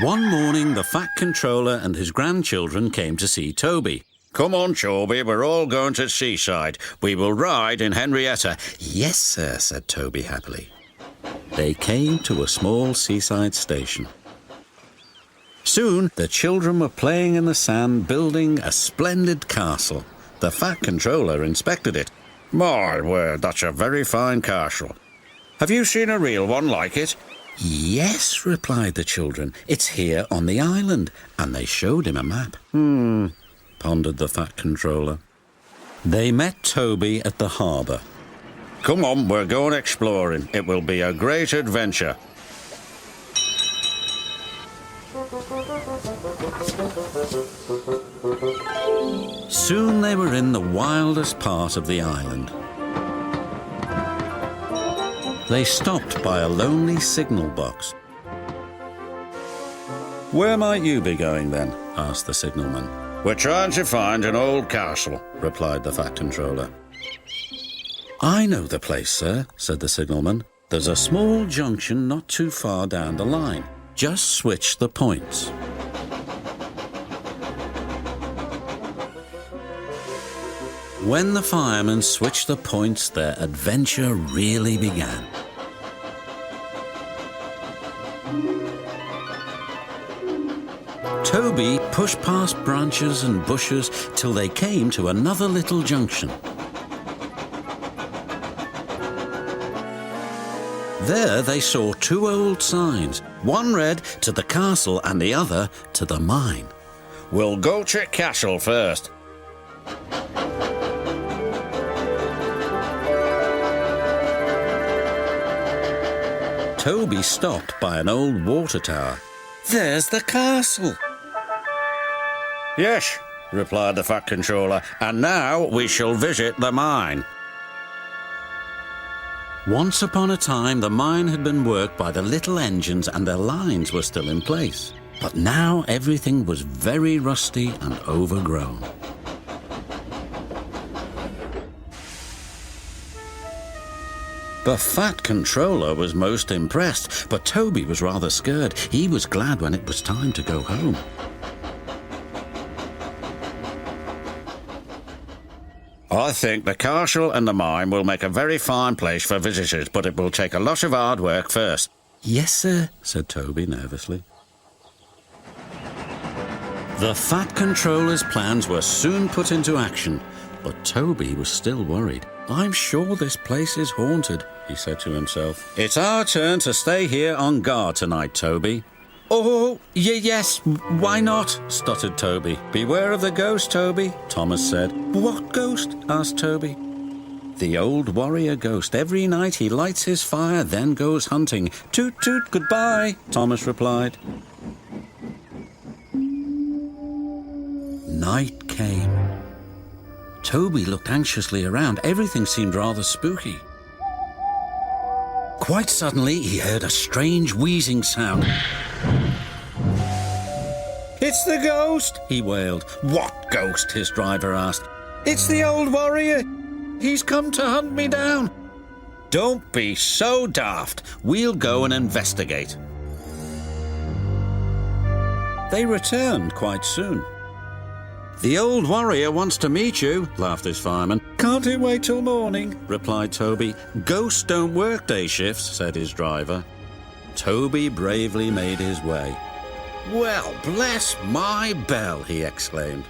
One morning, the Fat Controller and his grandchildren came to see Toby. Come on, Toby, we're all going to Seaside. We will ride in Henrietta. Yes, sir, said Toby happily. They came to a small seaside station. Soon, the children were playing in the sand, building a splendid castle. The Fat Controller inspected it. My word, that's a very fine castle. Have you seen a real one like it? Yes, replied the children. It's here on the island. And they showed him a map. Pondered the Fat Controller. They met Toby at the harbour. Come on, we're going exploring. It will be a great adventure. Soon they were in the wildest part of the island. They stopped by a lonely signal box. Where might you be going then? Asked the signalman. We're trying to find an old castle, replied the Fat Controller. I know the place, sir, said the signalman. There's a small junction not too far down the line. Just switch the points. When the firemen switched the points, their adventure really began. Toby pushed past branches and bushes till they came to another little junction. There they saw two old signs. One read to the castle and the other to the mine. We'll go to castle first. Toby stopped by an old water tower. There's the castle. Yes, replied the Fat Controller, and now we shall visit the mine. Once upon a time, the mine had been worked by the little engines and their lines were still in place. But now everything was very rusty and overgrown. The Fat Controller was most impressed, but Toby was rather scared. He was glad when it was time to go home. I think the castle and the mine will make a very fine place for visitors, but it will take a lot of hard work first. Yes, sir, said Toby nervously. The Fat Controller's plans were soon put into action, but Toby was still worried. I'm sure this place is haunted, he said to himself. It's our turn to stay here on guard tonight, Toby. Oh, yes, why not? Stuttered Toby. Beware of the ghost, Toby, Thomas said. What ghost? Asked Toby. The old warrior ghost. Every night he lights his fire, then goes hunting. Toot toot, goodbye, Thomas replied. Night came. Toby looked anxiously around. Everything seemed rather spooky. Quite suddenly, he heard a strange wheezing sound. It's the ghost, he wailed. What ghost? His driver asked. It's the old warrior. He's come to hunt me down. Don't be so daft. We'll go and investigate. They returned quite soon. The old warrior wants to meet you, laughed his fireman. Can't he wait till morning? Replied Toby. Ghosts don't work day shifts, said his driver. Toby bravely made his way. Well, bless my bell, he exclaimed.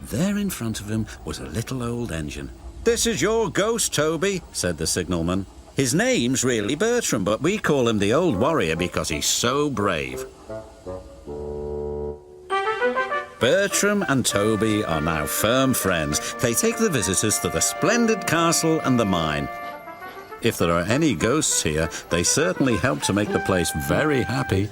There in front of him was a little old engine. This is your ghost, Toby, said the signalman. His name's really Bertram, but we call him the old warrior because he's so brave. Bertram and Toby are now firm friends. They take the visitors to the splendid castle and the mine. If there are any ghosts here, they certainly help to make the place very happy.